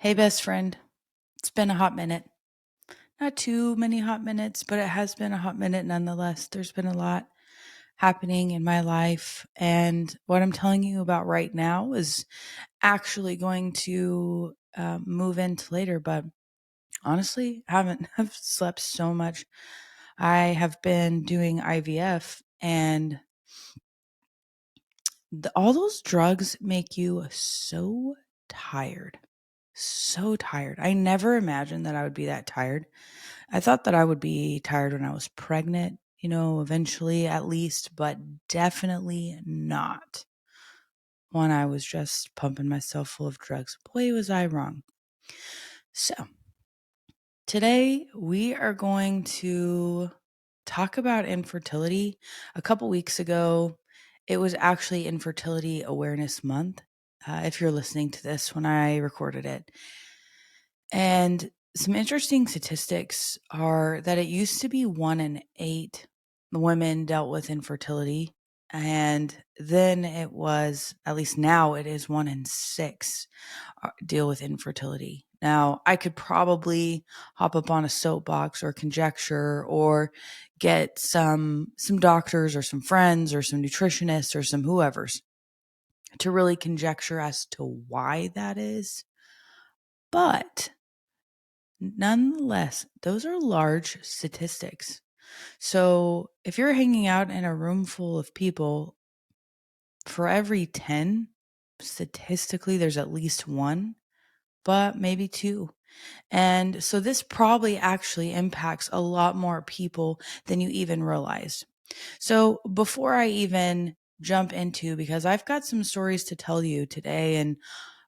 Hey, best friend. It's been a hot minute. Not too many hot minutes, but it has been a hot minute nonetheless. There's been a lot happening in my life. And what I'm telling you about right now is actually going to move into later. But honestly, I haven't have slept so much. I have been doing IVF, and all those drugs make you so tired. So tired. I never imagined that I would be that tired. I thought that I would be tired when I was pregnant, eventually at least, but definitely not when I was just pumping myself full of drugs. Boy, was I wrong. So, today we are going to talk about infertility. A couple weeks ago, it was actually Infertility Awareness Month. If you're listening to this when I recorded it. And some interesting statistics are that it used to be 1 in 8 women dealt with infertility. And then it was, at least now, it is 1 in 6 deal with infertility. Now, I could probably hop up on a soapbox or conjecture or get some doctors or some friends or some nutritionists or some whoever's to really conjecture as to why that is. But nonetheless, those are large statistics. So if you're hanging out in a room full of people, for every 10, statistically, there's at least one, but maybe two. And so this probably actually impacts a lot more people than you even realize. So before I even jump into, because I've got some stories to tell you today, and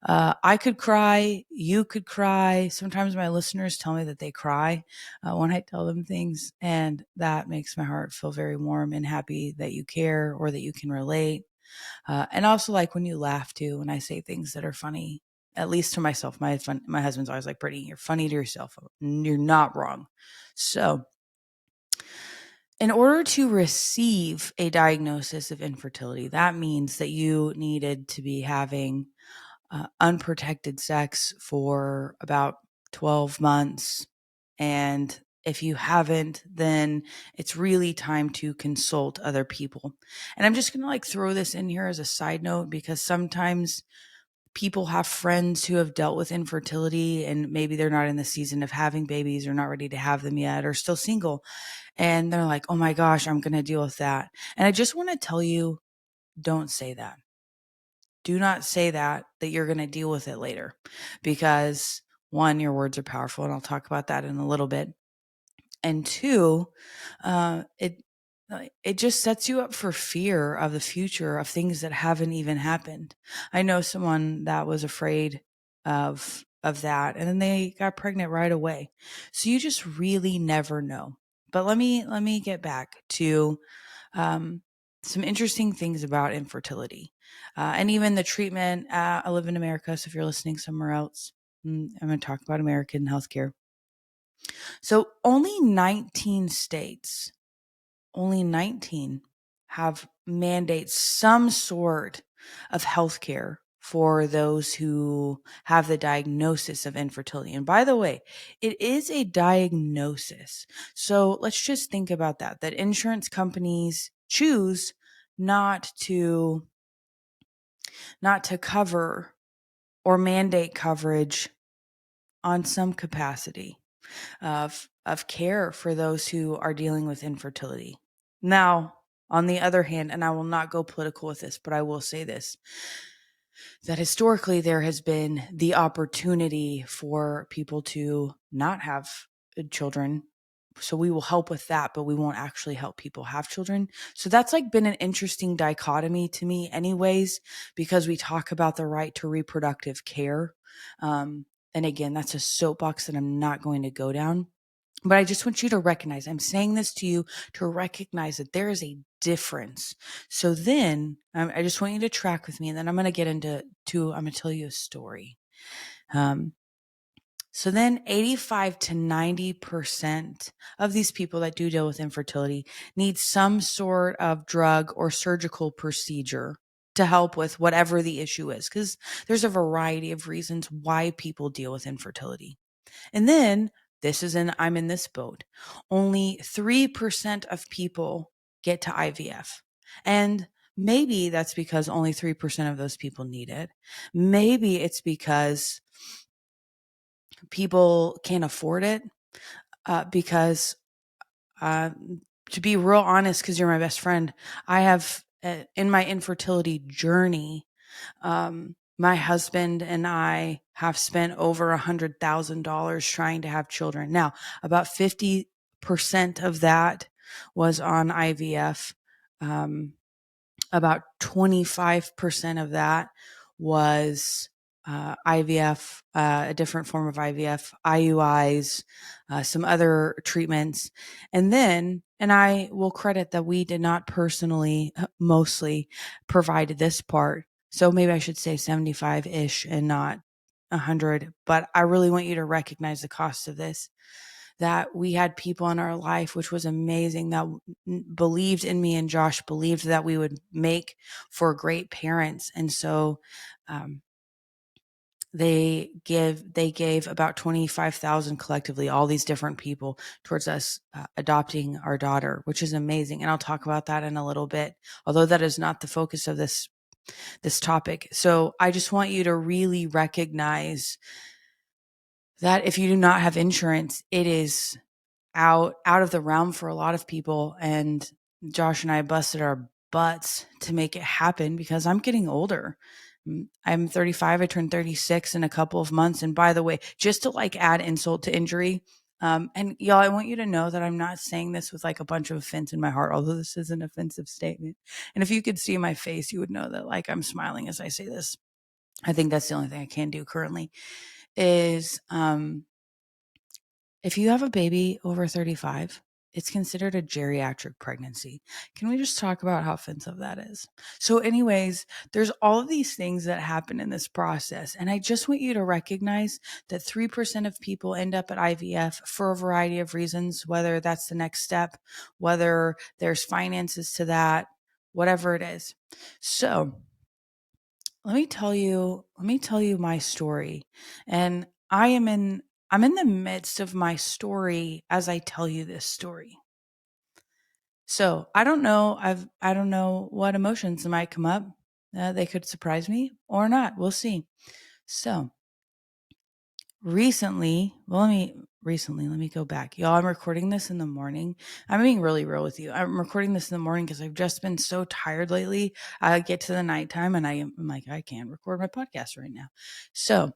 I could cry, you could cry. Sometimes my listeners tell me that they cry when I tell them things, and that makes my heart feel very warm and happy that you care or that you can relate. And also, like when you laugh too, when I say things that are funny, at least to myself. My husband's always like, Brittany, you're funny to yourself. You're not wrong. So, in order to receive a diagnosis of infertility, that means that you needed to be having unprotected sex for about 12 months. And if you haven't, then it's really time to consult other people. And I'm just going to throw this in here as a side note because sometimes people have friends who have dealt with infertility and maybe they're not in the season of having babies or not ready to have them yet or still single. And they're like, oh my gosh, I'm going to deal with that. And I just want to tell you, don't say that. Do not say that you're going to deal with it later because one, your words are powerful. And I'll talk about that in a little bit. And two, it just sets you up for fear of the future of things that haven't even happened. I know someone that was afraid of that, and then they got pregnant right away. So you just really never know. But let me get back to um, some interesting things about infertility and even the treatment. I live in America, so if you're listening somewhere else, I'm going to talk about American healthcare. So only 19 have mandates some sort of healthcare for those who have the diagnosis of infertility. And by the way, it is a diagnosis. So let's just think about that insurance companies choose not to cover or mandate coverage on some capacity of care for those who are dealing with infertility. Now, on the other hand, and I will not go political with this, but I will say this, that historically there has been the opportunity for people to not have children. So we will help with that, but we won't actually help people have children. So that's been an interesting dichotomy to me anyways, because we talk about the right to reproductive care. And again, that's a soapbox that I'm not going to go down. But I just want you to recognize, I'm saying this to you to recognize that there is a difference. So then I just want you to track with me, and then I'm going to get I'm going to tell you a story. So then 85 to 90% of these people that do deal with infertility need some sort of drug or surgical procedure to help with whatever the issue is, because there's a variety of reasons why people deal with infertility. And then I'm in this boat. Only 3% of people get to IVF. And maybe that's because only 3% of those people need it. Maybe it's because people can't afford it. Because to be real honest, because you're my best friend, I have in my infertility journey, my husband and I have spent over $100,000 trying to have children. Now, about 50% of that was on IVF. About 25% of that was IVF, a different form of IVF, IUIs, some other treatments. And I will credit that we did not personally, mostly provide this part. So maybe I should say 75-ish and not 100. But I really want you to recognize the cost of this, that we had people in our life, which was amazing, that believed in me and Josh, believed that we would make for great parents. And so they gave about 25,000 collectively, all these different people, towards us adopting our daughter, which is amazing. And I'll talk about that in a little bit, although that is not the focus of this topic. So I just want you to really recognize that if you do not have insurance, it is out of the realm for a lot of people. And Josh and I busted our butts to make it happen, because I'm getting older. I'm 35. I turned 36 in a couple of months. And by the way, just to like add insult to injury, and y'all, I want you to know that I'm not saying this with like a bunch of offense in my heart, although this is an offensive statement. And if you could see my face, you would know that like I'm smiling as I say this. I think that's the only thing I can do currently is, if you have a baby over 35, it's considered a geriatric pregnancy. Can we just talk about how offensive that is? So, anyways, there's all of these things that happen in this process. And I just want you to recognize that 3% of people end up at IVF for a variety of reasons, whether that's the next step, whether there's finances to that, whatever it is. So, let me tell you my story. And I'm in the midst of my story as I tell you this story. So I don't know. I don't know what emotions might come up. They could surprise me or not. We'll see. So let me go back. Y'all, I'm recording this in the morning. I'm being really real with you. I'm recording this in the morning because I've just been so tired lately. I get to the nighttime and I'm like, I can't record my podcast right now. So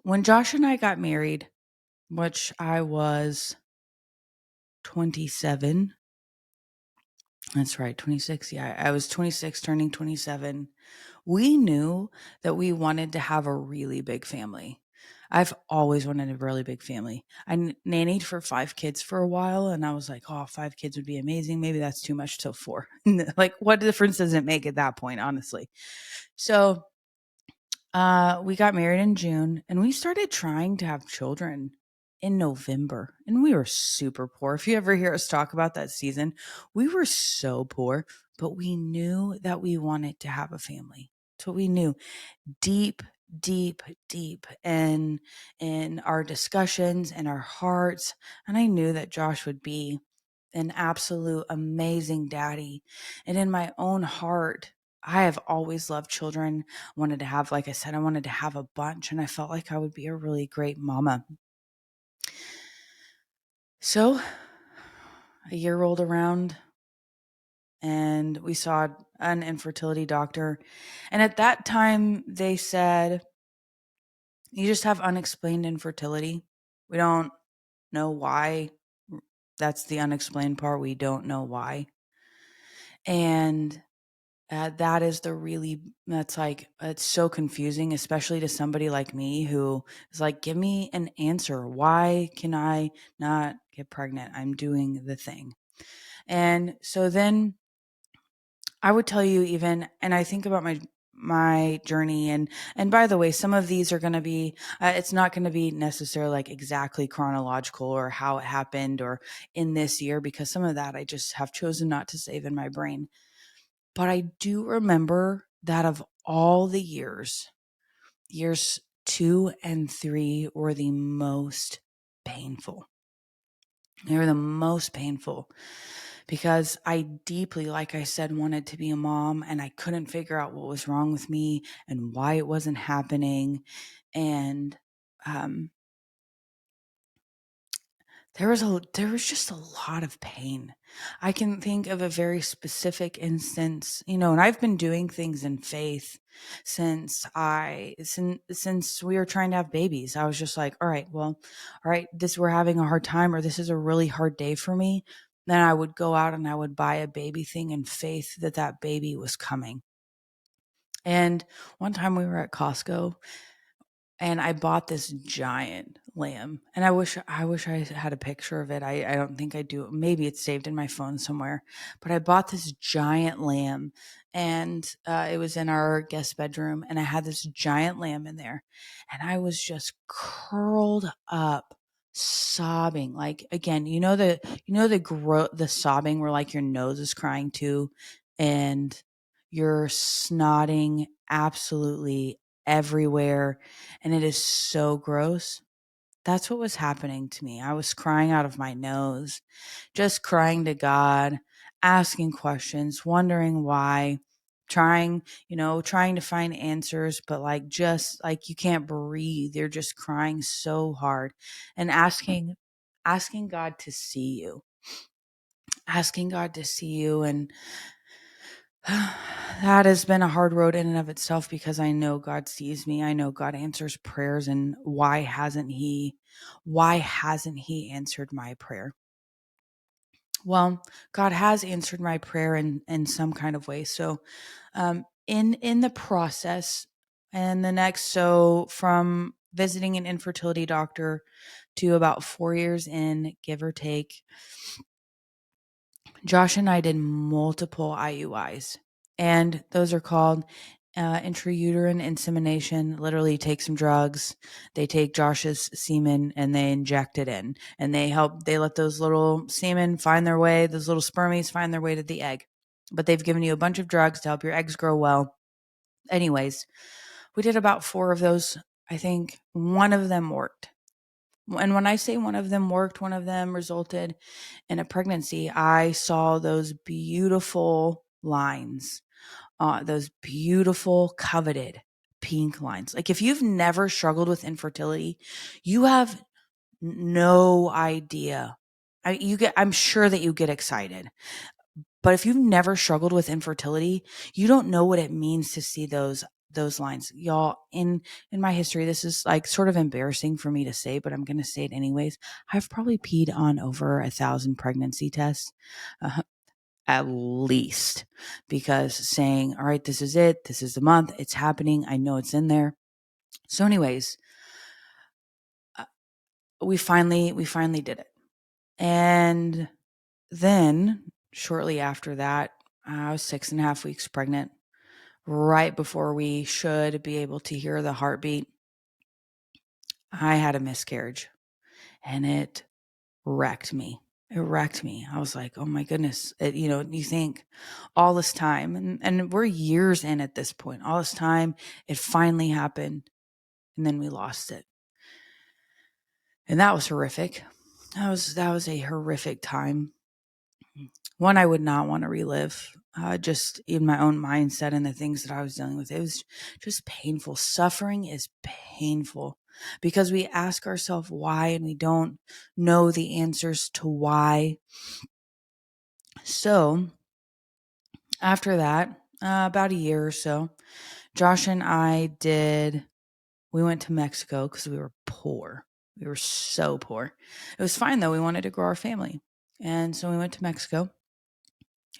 when Josh and I got married, which I was 27. That's right, 26. Yeah, I was 26 turning 27. We knew that we wanted to have a really big family. I've always wanted a really big family. I nannied for 5 kids for a while, and I was like, oh, 5 kids would be amazing. Maybe that's too much till 4. Like, what difference does it make at that point, honestly? So we got married in June, and we started trying to have children in November, and we were super poor. If you ever hear us talk about that season, we were so poor, but we knew that we wanted to have a family. That's what we knew deep, deep, deep in our discussions and our hearts. And I knew that Josh would be an absolute amazing daddy. And in my own heart, I have always loved children. Wanted to have, like I said, I wanted to have a bunch, and I felt like I would be a really great mama. So a year rolled around and we saw an infertility doctor. And at that time, they said, you just have unexplained infertility. We don't know why. That's the unexplained part. We don't know why. And that is that's like, it's so confusing, especially to somebody like me who is like, give me an answer. Why can I not get pregnant? I'm doing the thing. And so then I would tell you even, and I think about my journey, and by the way, some of these are going to be, it's not going to be necessarily like exactly chronological or how it happened or in this year, because some of that I just have chosen not to save in my brain. But I do remember that of all the years 2 and 3 were the most painful. They were the most painful because I deeply, like I said, wanted to be a mom, and I couldn't figure out what was wrong with me and why it wasn't happening. And um, there was just a lot of pain. I can think of a very specific instance, and I've been doing things in faith since we were trying to have babies. I was just like, all right, this we're having a hard time, or this is a really hard day for me. Then I would go out and I would buy a baby thing in faith that that baby was coming. And one time we were at Costco and I bought this giant lamb, and I wish I had a picture of it. I don't think I do. Maybe it's saved in my phone somewhere. But I bought this giant lamb, and it was in our guest bedroom, and I had this giant lamb in there, and I was just curled up, sobbing. Like, again, the sobbing where like your nose is crying too, and you're snotting absolutely everywhere, and it is so gross. That's what was happening to me. I was crying out of my nose, just crying to God, asking questions, wondering why, trying to find answers, but like just like you can't breathe. You're just crying so hard and asking God to see you. Asking God to see you. And that has been a hard road in and of itself because I know God sees me. I know God answers prayers, and why hasn't he answered my prayer? Well, God has answered my prayer in some kind of way. So, in the process, and the next, so from visiting an infertility doctor to about 4 years in, give or take, Josh and I did multiple IUIs, and those are called intrauterine insemination. Literally, take some drugs. They take Josh's semen and they inject it in, and they let those little semen find their way, those little spermies find their way to the egg. But they've given you a bunch of drugs to help your eggs grow well. Anyways, we did about 4 of those. I think one of them worked. And when I say one of them worked, one of them resulted in a pregnancy. I saw those beautiful lines, those beautiful, coveted pink lines. Like, if you've never struggled with infertility, you have no idea. I'm sure that you get excited. But if you've never struggled with infertility, you don't know what it means to see those lines. Y'all, in my history, this is like sort of embarrassing for me to say, but I'm going to say it anyways. I've probably peed on over 1,000 pregnancy tests. At least, because saying, all right, this is it, this is the month, it's happening, I know it's in there. So anyways, uh, we finally did it. And then shortly after that, I was 6.5 weeks pregnant, right before we should be able to hear the heartbeat. I had a miscarriage, and it wrecked me. It wrecked me. I was like, oh my goodness. You think all this time, and we're years in at this point, all this time, it finally happened, and then we lost it. And that was horrific. That was a horrific time. One I would not want to relive. Just in my own mindset and the things that I was dealing with. It was just painful. Suffering is painful because we ask ourselves why, and we don't know the answers to why. So after that, about a year or so, Josh and we went to Mexico because we were poor. We were so poor. It was fine though. We wanted to grow our family. And so we went to Mexico.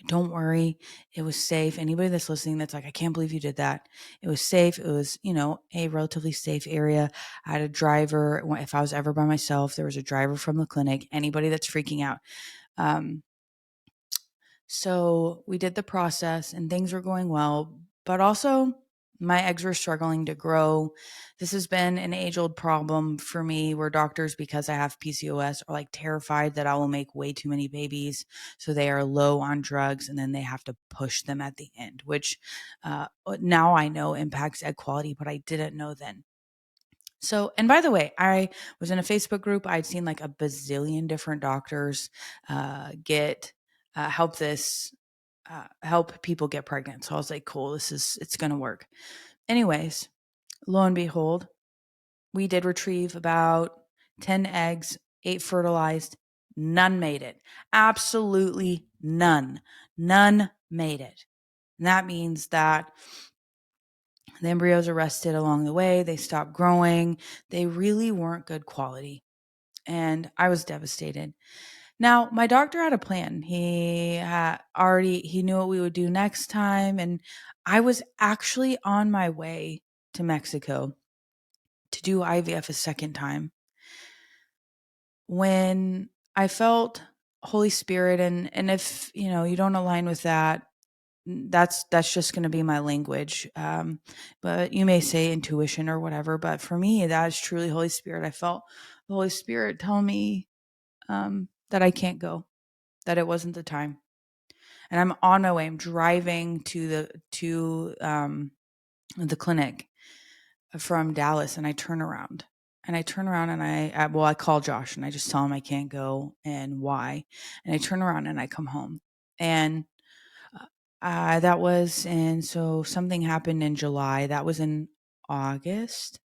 Don't worry. It was safe. Anybody that's listening that's like, I can't believe you did that. It was safe. It was, a relatively safe area. I had a driver. If I was ever by myself, there was a driver from the clinic. Anybody that's freaking out. So we did the process and things were going well, but also My eggs were struggling to grow. This has been an age-old problem for me where doctors, because I have PCOS, are like terrified that I will make way too many babies. So they are low on drugs and then they have to push them at the end, which now I know impacts egg quality, but I didn't know then. So, and by the way, I was in a Facebook group. I'd seen like a bazillion different doctors get help this help people get pregnant. So I was like, cool, it's going to work. Anyways, lo and behold, we did retrieve about 10 eggs, 8 fertilized, none made it. Absolutely none. None made it. And that means that the embryos arrested along the way. They stopped growing. They really weren't good quality. And I was devastated. Now, my doctor had a plan. He knew what we would do next time. And I was actually on my way to Mexico to do IVF a second time when I felt Holy Spirit. And if, you don't align with that, that's just going to be my language. But you may say intuition or whatever, but for me, that is truly Holy Spirit. I felt the Holy Spirit tell me that I can't go, that it wasn't the time. And I'm on my way. I'm driving to the clinic from Dallas, and I turn around. And I turn around and I call Josh and I just tell him I can't go and why. And I turn around and I come home. And that was so something happened in July. That was in August.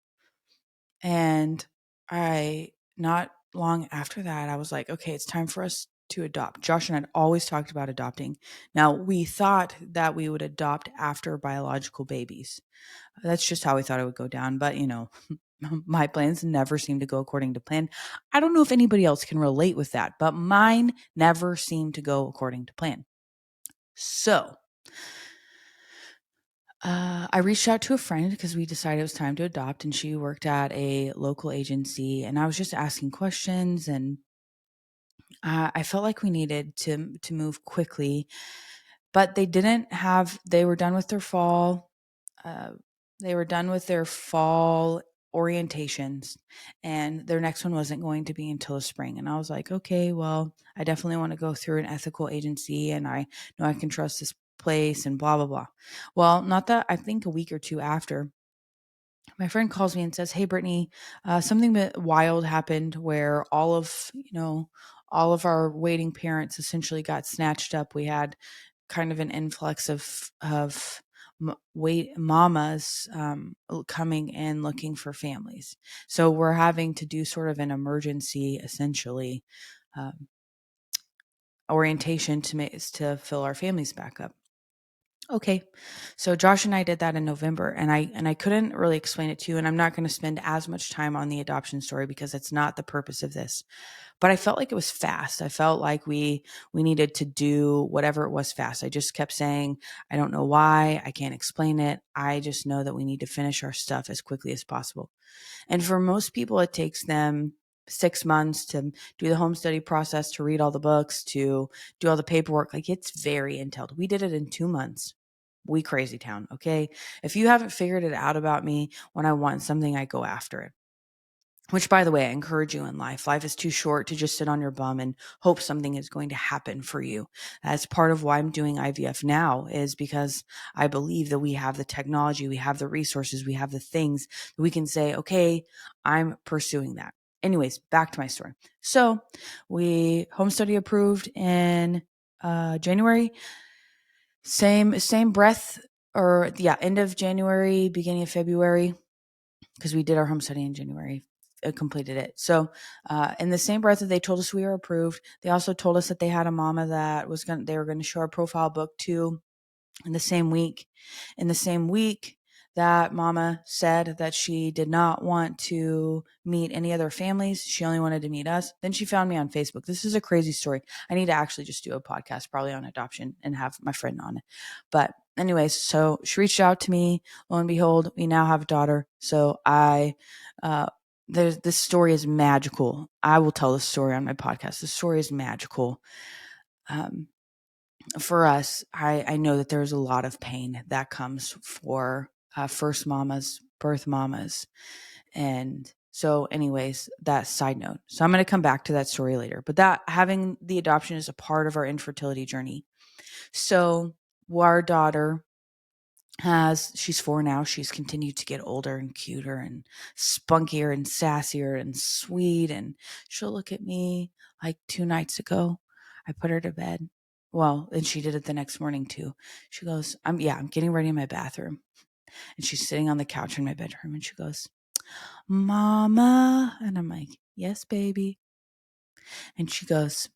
And not long after that, I was like, okay, it's time for us to adopt. Josh and I had always talked about adopting. Now, we thought that we would adopt after biological babies. That's just how we thought it would go down. But, my plans never seem to go according to plan. I don't know if anybody else can relate with that, but mine never seemed to go according to plan. So, I reached out to a friend because we decided it was time to adopt, and she worked at a local agency, and I was just asking questions, and I felt like we needed to move quickly, but they were done with their fall. Uh, they were done with their fall orientations, and their next one wasn't going to be until the spring. And I was like, okay, well, I definitely want to go through an ethical agency, and I know I can trust this place, and blah blah blah. Well, not that I think a week or two after, my friend calls me and says, "Hey, Brittany, something wild happened where all of our waiting parents essentially got snatched up. We had kind of an influx of wait mamas coming and looking for families. So we're having to do sort of an emergency, essentially, um, orientation to fill our families back up." Okay. So Josh and I did that in November, and I couldn't really explain it to you, and I'm not going to spend as much time on the adoption story because it's not the purpose of this. But I felt like it was fast. I felt like we needed to do whatever it was fast. I just kept saying, I don't know why, I can't explain it. I just know that we need to finish our stuff as quickly as possible. And for most people, it takes them 6 months to do the home study process, to read all the books, to do all the paperwork. Like, it's very entailed. We did it in 2 months. We crazy town. Okay. If you haven't figured it out about me, when I want something, I go after it. Which, by the way, I encourage you in life. Life is too short to just sit on your bum and hope something is going to happen for you. That's part of why I'm doing IVF now, is because I believe that we have the technology, we have the resources, we have the things that we can say, okay, I'm pursuing that. Anyways, back to my story. So we home study approved in January. Same breath, or yeah, end of January, beginning of February, because we did our home study in January, completed it. So, in the same breath that they told us we were approved, they also told us that they had a mama that they were going to show our profile book to in the same week. In the same week, that mama said that she did not want to meet any other families. She only wanted to meet us. Then she found me on Facebook. This is a crazy story. I need to actually just do a podcast probably on adoption and have my friend on it. But anyways, so she reached out to me. Lo and behold, we now have a daughter. So this story is magical. I will tell this story on my podcast. This story is magical. For us, I know that there's a lot of pain that comes for first mamas, birth mamas. And so anyways, that side note. So I'm going to come back to that story later, but that having the adoption is a part of our infertility journey. So our daughter she's 4 now. She's continued to get older and cuter and spunkier and sassier and sweet. And she'll look at me like 2 nights ago. I put her to bed. Well, and she did it the next morning too. She goes, I'm getting ready in my bathroom. And she's sitting on the couch in my bedroom and she goes, Mama. And I'm like, yes, baby. And she goes,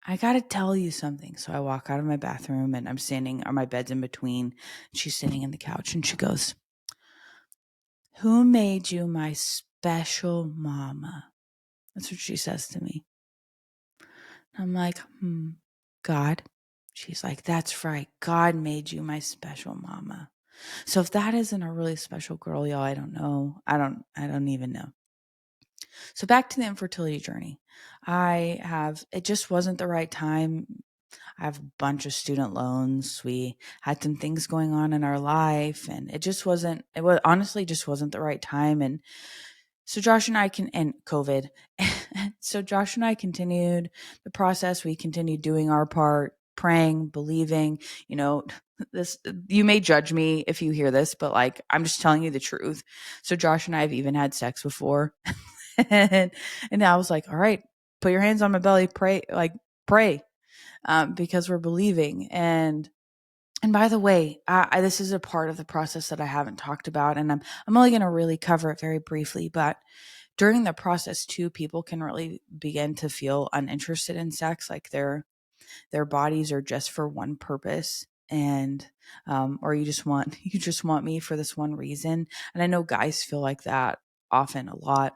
I got to tell you something. So I walk out of my bathroom and I'm standing, or my bed's in between. She's sitting in the couch and she goes, who made you my special mama? That's what she says to me. I'm like, God. She's like, that's right. God made you my special mama. So if that isn't a really special girl, y'all, I don't know. I don't even know. So back to the infertility journey. It just wasn't the right time. I have a bunch of student loans. We had some things going on in our life and it was honestly just wasn't the right time. And so Josh and I and COVID. So Josh and I continued the process. We continued doing our part, praying, believing, this, you may judge me if you hear this, but like, I'm just telling you the truth. So Josh and I have even had sex before. and, and I was like, all right, put your hands on my belly, pray, because we're believing. And by the way, this is a part of the process that I haven't talked about, and I'm only going to really cover it very briefly. But during the process too, people can really begin to feel uninterested in sex, like their bodies are just for one purpose, and or you just want me for this one reason. And I know guys feel like that often a lot.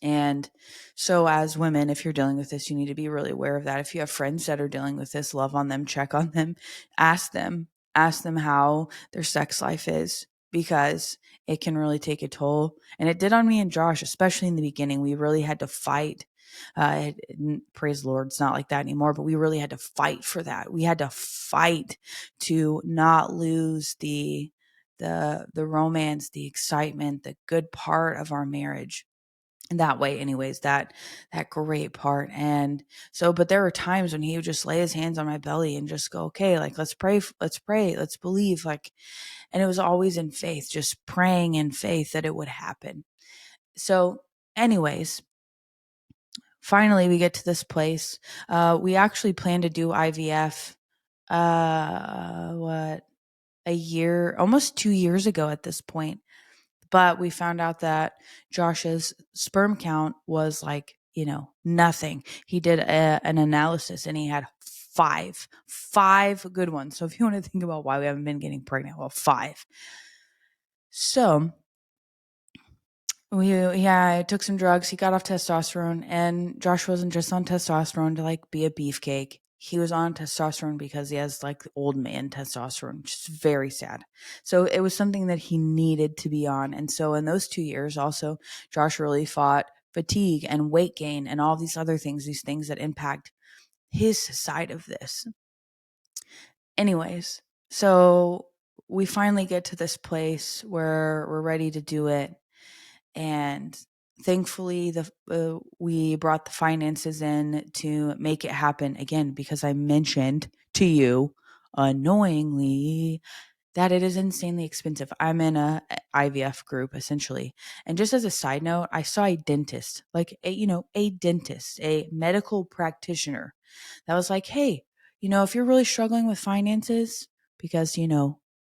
And so as women, if you're dealing with this, you need to be really aware of that. If you have friends that are dealing with this, love on them, check on them, ask them how their sex life is, because it can really take a toll. And it did on me and Josh, especially in the beginning. We really had to fight. Praise the Lord, it's not like that anymore, but we really had to fight for that. We had to fight to not lose the romance, the excitement, the good part of our marriage. And that way, anyways, that great part. And so, but there were times when he would just lay his hands on my belly and just go, okay, like, let's pray, let's believe, like, and it was always in faith, just praying in faith that it would happen. So anyways, finally we get to this place. We actually plan to do IVF, almost 2 years ago at this point. But we found out that Josh's sperm count was like, nothing. He did an analysis and he had five good ones. So if you want to think about why we haven't been getting pregnant, well, 5. So I took some drugs. He got off testosterone, and Josh wasn't just on testosterone to like be a beefcake. He was on testosterone because he has like old man testosterone, which is very sad. So it was something that he needed to be on. And so in those 2 years also, Josh really fought fatigue and weight gain and all these other things, these things that impact his side of this. Anyways, so we finally get to this place where we're ready to do it. And thankfully, we brought the finances in to make it happen again, because I mentioned to you unknowingly that it is insanely expensive. I'm in a IVF group essentially. And just as a side note, I saw a dentist, like a dentist, a medical practitioner that was like, hey, if you're really struggling with finances, because,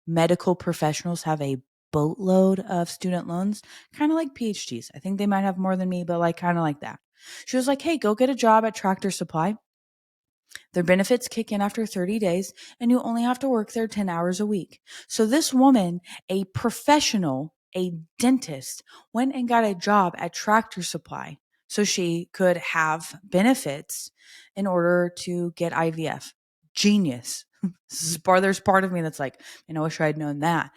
medical professionals have a boatload of student loans, kind of like PhDs. I think they might have more than me, but like kind of like that. She was like, hey, go get a job at Tractor Supply. Their benefits kick in after 30 days, and you only have to work there 10 hours a week. So this woman, a professional, a dentist, went and got a job at Tractor Supply so she could have benefits in order to get IVF. Genius. There's part of me that's like, I wish I had known that.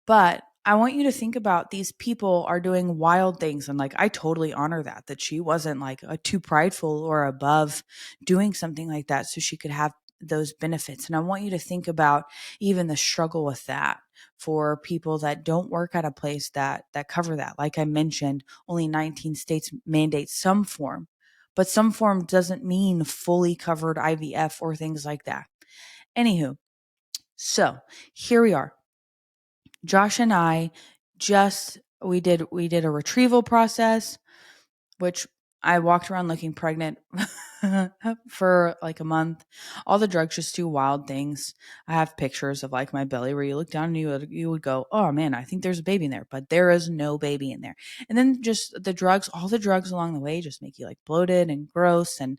But I want you to think about, these people are doing wild things. And like, I totally honor that she wasn't like too prideful or above doing something like that so she could have those benefits. And I want you to think about even the struggle with that for people that don't work at a place that cover that. Like I mentioned, only 19 states mandate some form, but some form doesn't mean fully covered IVF or things like that. Anywho, so here we are. Josh and I we did a retrieval process, which I walked around looking pregnant for like a month. All the drugs just do wild things. I have pictures of like my belly where you look down and you would go, oh man, I think there's a baby in there, but there is no baby in there. And then just the drugs, all the drugs along the way just make you like bloated and gross. And,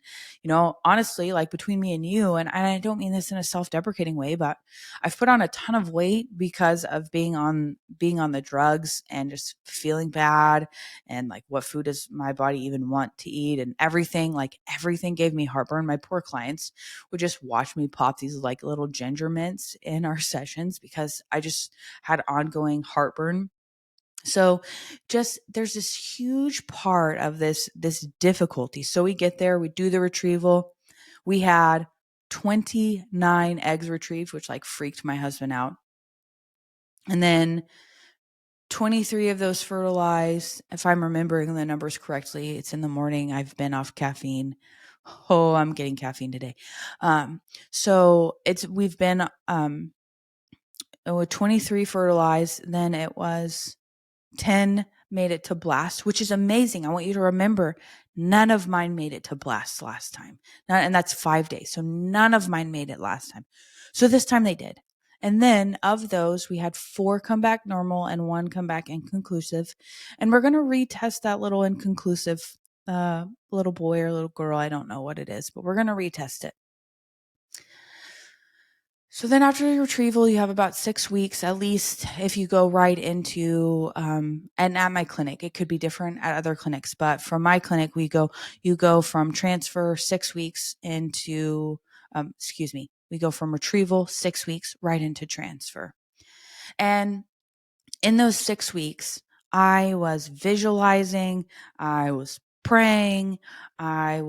honestly, like between me and you, and I don't mean this in a self-deprecating way, but I've put on a ton of weight because of being on the drugs and just feeling bad, and like what food does my body even want to eat, and everything gave me heartburn. My poor clients would just watch me pop these like little ginger mints in our sessions because I just had ongoing heartburn. So just there's this huge part of this difficulty. So we get there, we do the retrieval. We had 29 eggs retrieved, which like freaked my husband out. And then 23 of those fertilized. If I'm remembering the numbers correctly, it's in the morning. I've been off caffeine. Oh, I'm getting caffeine today. So we've been with 23 fertilized. Then it was 10 made it to blast, which is amazing. I want you to remember none of mine made it to blast last time. And that's 5 days. So none of mine made it last time. So this time they did. And then of those, we had 4 come back normal and 1 come back inconclusive. And we're going to retest that little inconclusive little boy or little girl. I don't know what it is, but we're going to retest it. So then after the retrieval, you have about 6 weeks, at least if you go right into, and at my clinic, it could be different at other clinics, but from my clinic, you go from transfer 6 weeks into, we go from retrieval 6 weeks right into transfer. And in those 6 weeks, I was visualizing, I was praying, I've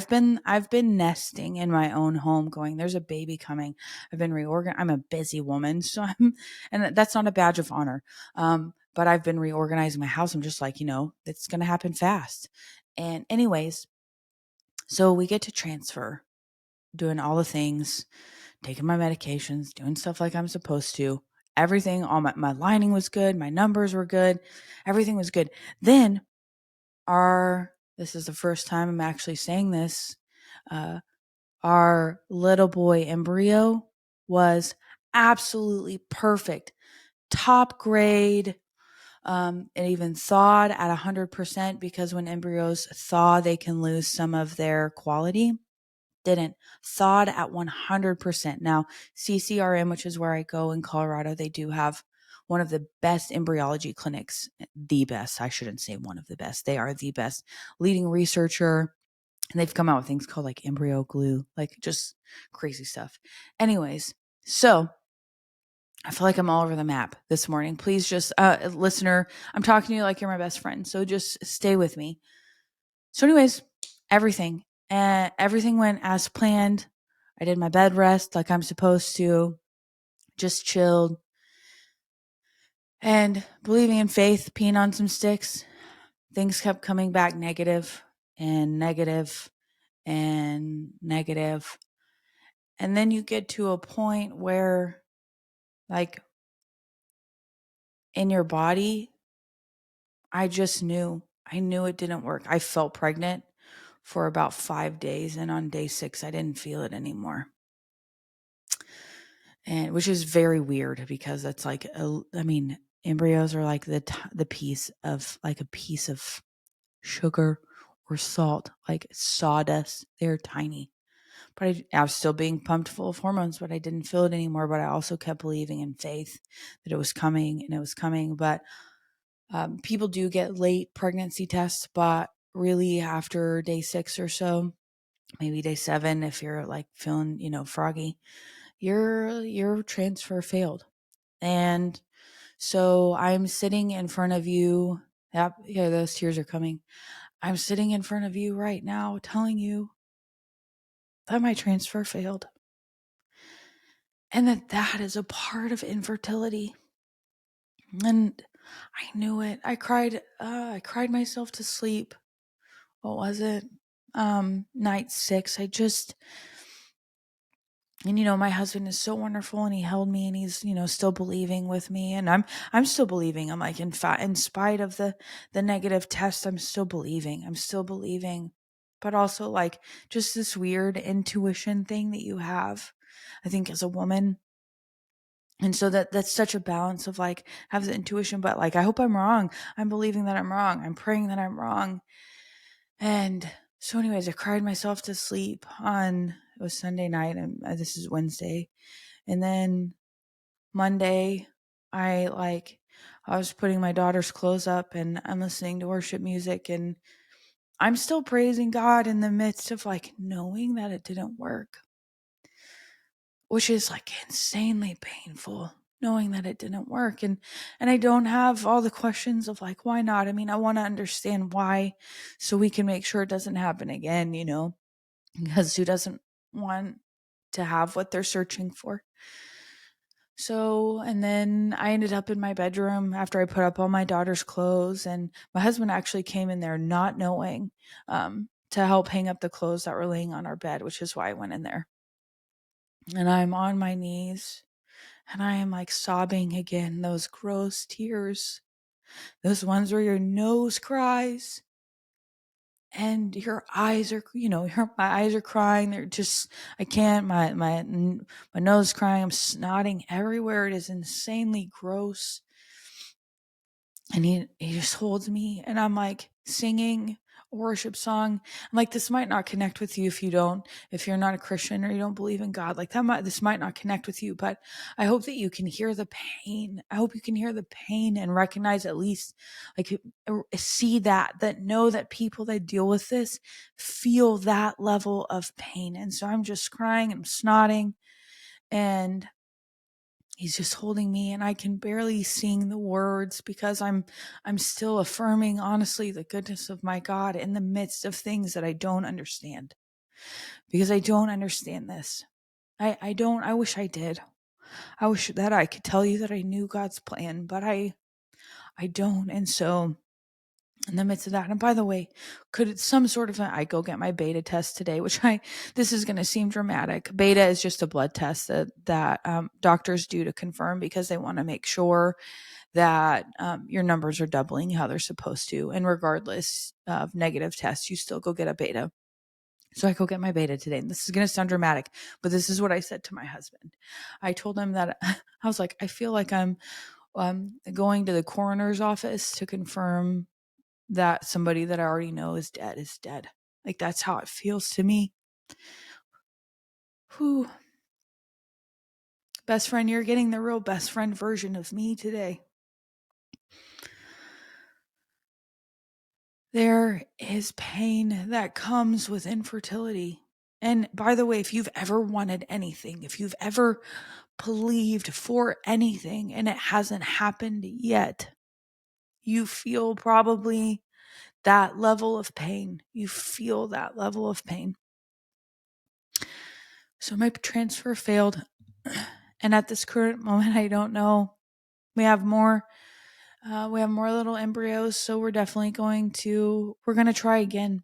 been nesting in my own home going, there's a baby coming. I've been I'm a busy woman. So and that's not a badge of honor. But I've been reorganizing my house. I'm just like, it's going to happen fast. And anyways, so we get to transfer, doing all the things, taking my medications, doing stuff like I'm supposed to. Everything, all my lining was good. My numbers were good. Everything was good. Then this is the first time I'm actually saying this. Our little boy embryo was absolutely perfect. Top grade. It even thawed at 100% because when embryos thaw, they can lose some of their quality. Didn't. Thawed at 100%. Now, CCRM, which is where I go in Colorado, they do have one of the best embryology clinics. The best. I shouldn't say one of the best. They are the best. Leading researcher. And they've come out with things called like embryo glue, like just crazy stuff. Anyways, so I feel like I'm all over the map this morning. Please just, listener, I'm talking to you like you're my best friend. So just stay with me. So anyways, everything went as planned. I did my bed rest like I'm supposed to, just chilled, and believing in faith, peeing on some sticks. Things kept coming back negative and negative and negative. And then you get to a point where, like, in your body, I knew it didn't work. I felt pregnant for about 5 days. And on day 6, I didn't feel it anymore. And which is very weird because that's like, embryos are like the piece of like a piece of sugar or salt, like sawdust. They're tiny. But I was still being pumped full of hormones, but I didn't feel it anymore. But I also kept believing in faith that it was coming and it was coming. But people do get late pregnancy tests, but really after day 6 or so, maybe day 7, if you're like feeling, froggy, your transfer failed. And so I'm sitting in front of you. Yep, yeah, those tears are coming. I'm sitting in front of you right now telling you that my transfer failed. And that is a part of infertility. And I knew it. I cried myself to sleep. What was it? Night 6. And my husband is so wonderful, and he held me, and he's, still believing with me, and I'm still believing. I'm like, in spite of the negative test, I'm still believing. But also, like, just this weird intuition thing that you have, I think, as a woman. And so that's such a balance of, like, have the intuition, but, like, I hope I'm wrong. I'm believing that I'm wrong. I'm praying that I'm wrong. And so anyways, I cried myself to sleep it was Sunday night, and this is Wednesday. And then Monday, I was putting my daughter's clothes up, and I'm listening to worship music, and I'm still praising God in the midst of, like, knowing that it didn't work, which is, like, insanely painful, knowing that it didn't work. And I don't have all the questions of, like, why not? I mean, I want to understand why, so we can make sure it doesn't happen again, because who doesn't want to have what they're searching for? So, and then I ended up in my bedroom after I put up all my daughter's clothes, and my husband actually came in there not knowing, to help hang up the clothes that were laying on our bed, which is why I went in there. And I'm on my knees, and I am, like, sobbing again, those gross tears, those ones where your nose cries and your eyes are, my eyes are crying. They're just, I can't, my nose is crying. I'm snotting everywhere. It is insanely gross. And he just holds me, and I'm, like, singing a worship song. I'm like, this might not connect with you if you're not a Christian or you don't believe in God. Like, this might not connect with you, but I hope that you can hear the pain. I hope you can hear the pain and recognize, at least, like, see that know that people that deal with this feel that level of pain. And so I'm just crying and I'm snotting, and he's just holding me, and I can barely sing the words because I'm still affirming, honestly, the goodness of my God in the midst of things that I don't understand, because I don't understand this. I don't. I wish I did. I wish that I could tell you that I knew God's plan, but I don't. And so, in the midst of that, and by the way, I go get my beta test today, this is going to seem dramatic. Beta is just a blood test that doctors do to confirm, because they want to make sure that your numbers are doubling how they're supposed to. And regardless of negative tests, you still go get a beta. So I go get my beta today. And this is going to sound dramatic, but this is what I said to my husband. I told him that I was like, I feel like I'm going to the coroner's office to confirm that somebody that I already know is dead. Like, that's how it feels to me. Whew. Best friend, you're getting the real best friend version of me today. There is pain that comes with infertility. And by the way, if you've ever wanted anything, if you've ever believed for anything and it hasn't happened yet, you feel probably that level of pain. You feel that level of pain. So my transfer failed. And at this current moment, I don't know. We have more little embryos, so we're definitely going to try again.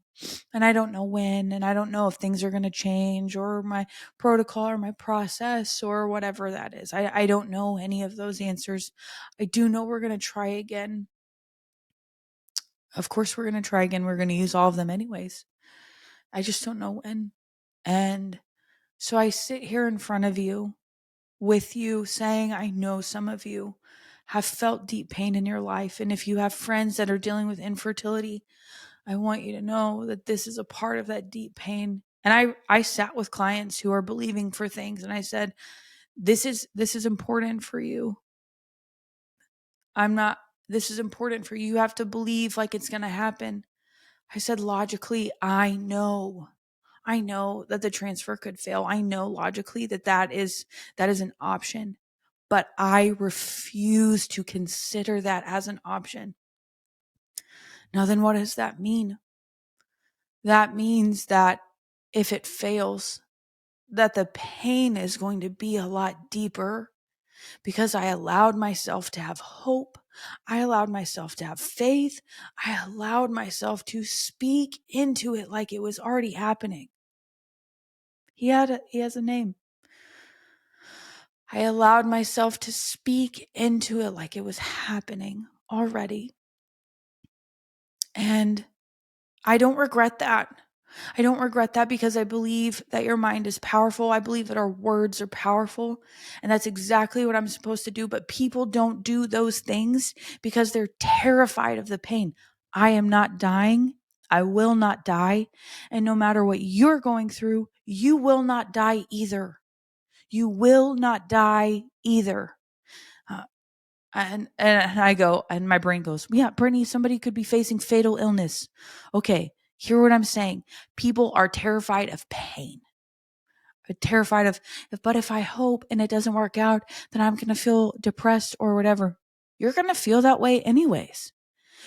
And I don't know when, and I don't know if things are going to change, or my protocol, or my process, or whatever that is. I don't know any of those answers. I do know we're going to try again. Of course we're going to try again. We're going to use all of them anyways. I just don't know when. And so I sit here in front of you, with you, saying, I know some of you have felt deep pain in your life. And if you have friends that are dealing with infertility, I want you to know that this is a part of that deep pain. And I sat with clients who are believing for things, and I said, this is important for you. This is important for you. You have to believe like it's going to happen. I said, logically, I know that the transfer could fail. I know logically that is an option, but I refuse to consider that as an option. Now then, what does that mean? That means that if it fails, that the pain is going to be a lot deeper because I allowed myself to have hope. I allowed myself to have faith. I allowed myself to speak into it like it was already happening. He has a name. I allowed myself to speak into it like it was happening already. And I don't regret that. I don't regret that because I believe that your mind is powerful. I believe that our words are powerful. And that's exactly what I'm supposed to do. But people don't do those things because they're terrified of the pain. I am not dying. I will not die. And no matter what you're going through, you will not die either. You will not die either. Uh, and I go, and my brain goes, yeah, Brittany, somebody could be facing fatal illness. Okay, hear what I'm saying. People are terrified of pain. Terrified of, but if I hope and it doesn't work out, then I'm going to feel depressed or whatever. You're going to feel that way anyways.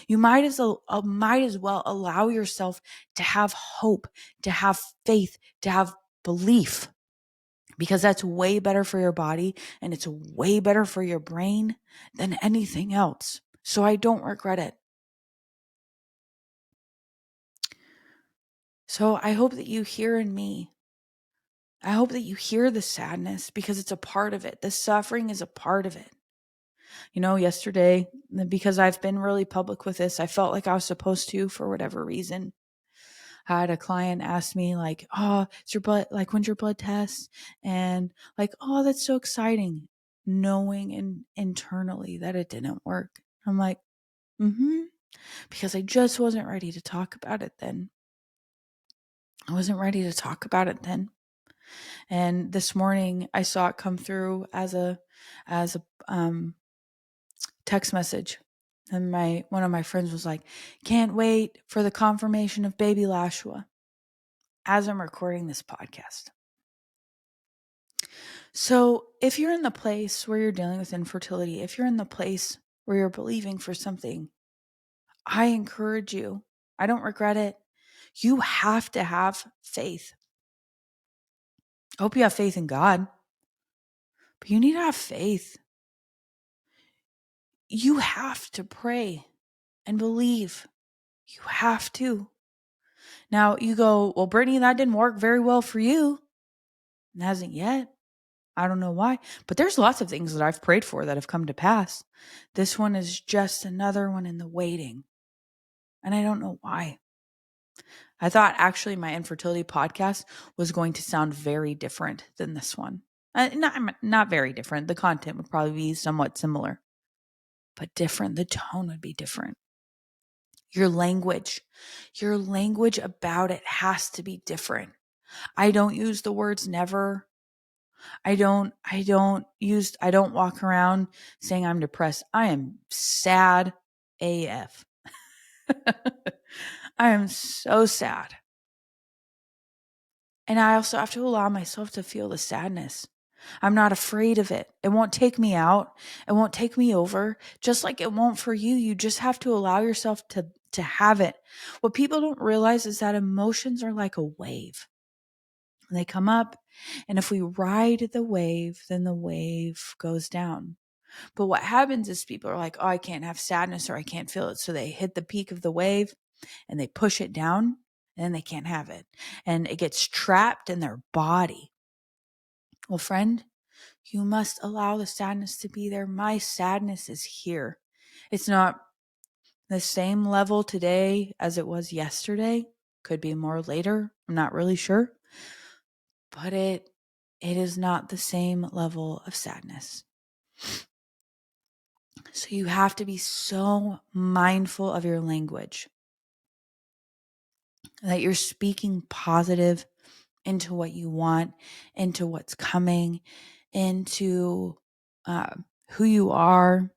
You might as well allow yourself to have hope, to have faith, to have belief, because that's way better for your body and it's way better for your brain than anything else. So I don't regret it. So I hope that you hear in me. I hope that you hear the sadness because it's a part of it. The suffering is a part of it. Yesterday, because I've been really public with this, I felt like I was supposed to for whatever reason. I had a client ask me like, "Oh, it's your blood, like when's your blood test?" And like, "Oh, that's so exciting." Knowing internally that it didn't work. I'm like, because I just wasn't ready to talk about it then. I wasn't ready to talk about it then. And this morning I saw it come through as a text message. And one of my friends was like, "Can't wait for the confirmation of baby Lashua," as I'm recording this podcast. So if you're in the place where you're dealing with infertility, if you're in the place where you're believing for something, I encourage you. I don't regret it. You have to have faith. I hope you have faith in God, but you need to have faith. You have to pray and believe. You have to. Now you go, "Well, Brittany, that didn't work very well for you." It hasn't yet. I don't know why, but there's lots of things that I've prayed for that have come to pass. This one is just another one in the waiting. And I don't know why. I thought actually my infertility podcast was going to sound very different than this one. Not very different. The content would probably be somewhat similar, but different. The tone would be different. Your language about it has to be different. I don't use the words never. I don't walk around saying I'm depressed. I am sad AF. I am so sad. And I also have to allow myself to feel the sadness. I'm not afraid of it. It won't take me out. It won't take me over. Just like it won't for you. You just have to allow yourself to have it. What people don't realize is that emotions are like a wave. They come up, and if we ride the wave, then the wave goes down. But what happens is people are like, "Oh, I can't have sadness or I can't feel it." So they hit the peak of the wave and they push it down and then they can't have it. And it gets trapped in their body. Well, friend, you must allow the sadness to be there. My sadness is here. It's not the same level today as it was yesterday. Could be more later. I'm not really sure. But it is not the same level of sadness. So you have to be so mindful of your language that you're speaking positive into what you want, into what's coming, into who you are.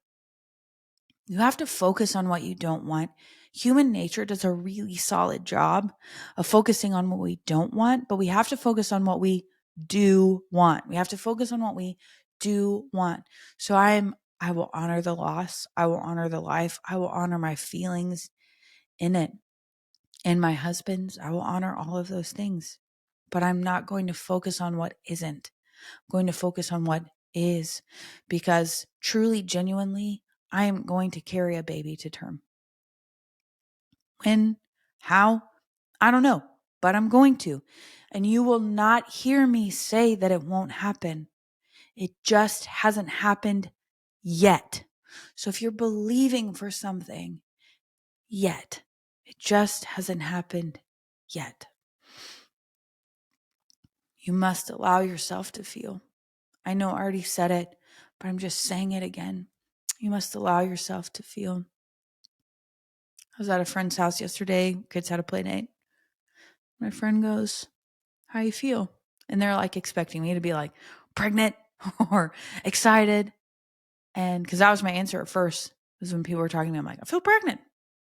You have to focus on what you don't want. Human nature does a really solid job of focusing on what we don't want, but we have to focus on what we do want. We have to focus on what we do want. So I will honor the loss. I will honor the life. I will honor my feelings in it. And my husband's, I will honor all of those things. but I'm not going to focus on what isn't. I'm going to focus on what is, because truly, genuinely, I am going to carry a baby to term. When? How? I don't know, but I'm going to. And you will not hear me say that it won't happen. It just hasn't happened yet. So if you're believing for something yet, it just hasn't happened yet. You must allow yourself to feel. I know I already said it, but I'm just saying it again. You must allow yourself to feel. I was at a friend's house yesterday. Kids had a play date. My friend goes, "How you feel?" And they're like expecting me to be like pregnant or excited. And because that was my answer at first, was when people were talking to me, I'm like, "I feel pregnant."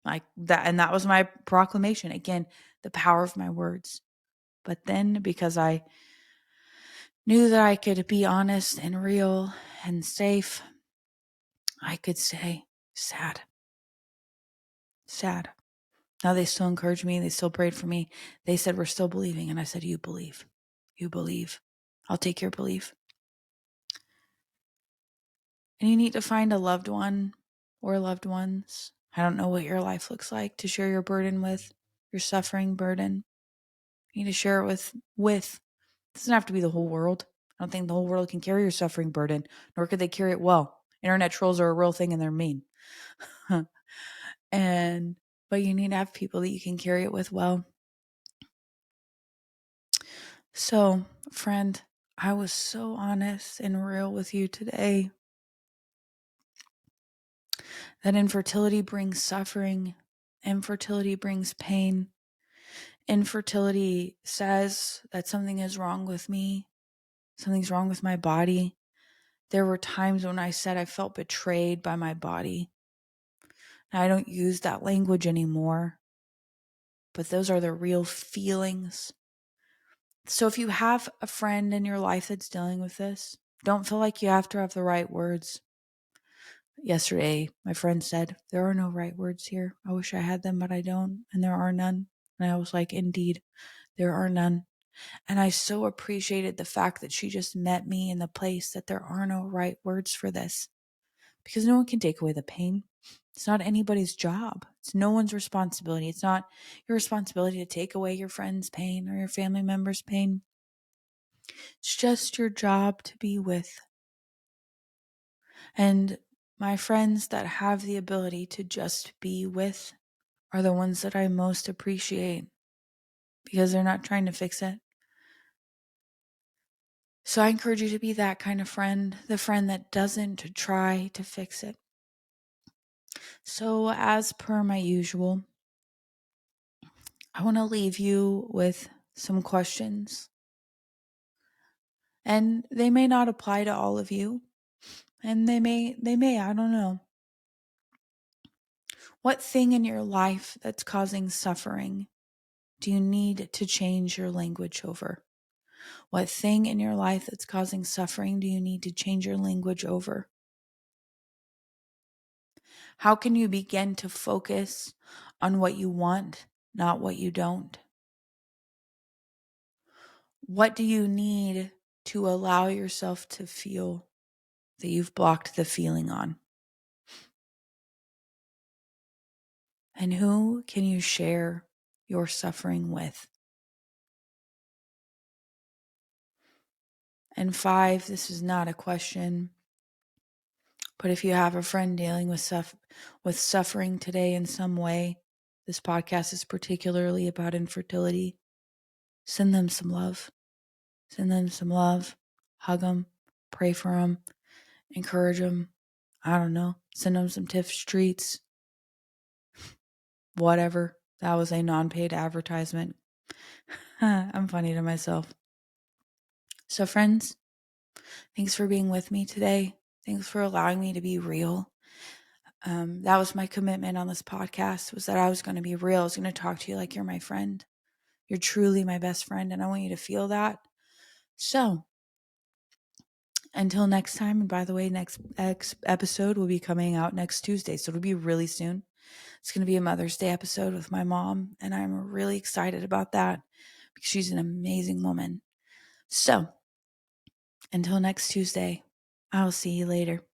Like that. And that was my proclamation. Again, the power of my words. But then because I knew that I could be honest and real and safe, I could say, sad. Sad. Now they still encouraged me. They still prayed for me. They said, "We're still believing." And I said, "You believe. You believe. I'll take your belief." And you need to find a loved one or loved ones. I don't know what your life looks like, to share your burden with, your suffering burden. You need to share it with. It doesn't have to be the whole world. I don't think the whole world can carry your suffering burden, nor could they carry it well. Internet trolls are a real thing and they're mean. But you need to have people that you can carry it with well. So, friend, I was so honest and real with you today. That infertility brings suffering. Infertility brings pain. Infertility says that something is wrong with me. Something's wrong with my body. There were times when I said I felt betrayed by my body. Now, I don't use that language anymore, but those are the real feelings. So if you have a friend in your life that's dealing with this, don't feel like you have to have the right words. Yesterday, my friend said, "There are no right words here. I wish I had them, but I don't, and there are none." And I was like, "Indeed, there are none." And I so appreciated the fact that she just met me in the place that there are no right words for this, because no one can take away the pain. It's not anybody's job. It's no one's responsibility. It's not your responsibility to take away your friend's pain or your family member's pain. It's just your job to be with. And my friends that have the ability to just be with are the ones that I most appreciate, because they're not trying to fix it. So I encourage you to be that kind of friend, the friend that doesn't try to fix it. So as per my usual, I want to leave you with some questions. And they may not apply to all of you, and they may, I don't know. What thing in your life that's causing suffering do you need to change your language over? What thing in your life that's causing suffering do you need to change your language over? How can you begin to focus on what you want, not what you don't? What do you need to allow yourself to feel that you've blocked the feeling on? And who can you share your suffering with? And 5, this is not a question, but if you have a friend dealing with suffering today in some way, this podcast is particularly about infertility. Send them some love. Send them some love. Hug them. Pray for them. Encourage them. I don't know. Send them some Tiff treats. Whatever. That was a non-paid advertisement. I'm funny to myself. So friends, thanks for being with me today. Thanks for allowing me to be real. That was my commitment on this podcast, was that I was going to be real. I was going to talk to you like you're my friend. You're truly my best friend, and I want you to feel that. So until next time, and by the way, next episode will be coming out next Tuesday, so it'll be really soon. It's going to be a Mother's Day episode with my mom, and I'm really excited about that, She's an amazing woman. So until next Tuesday, I'll see you later.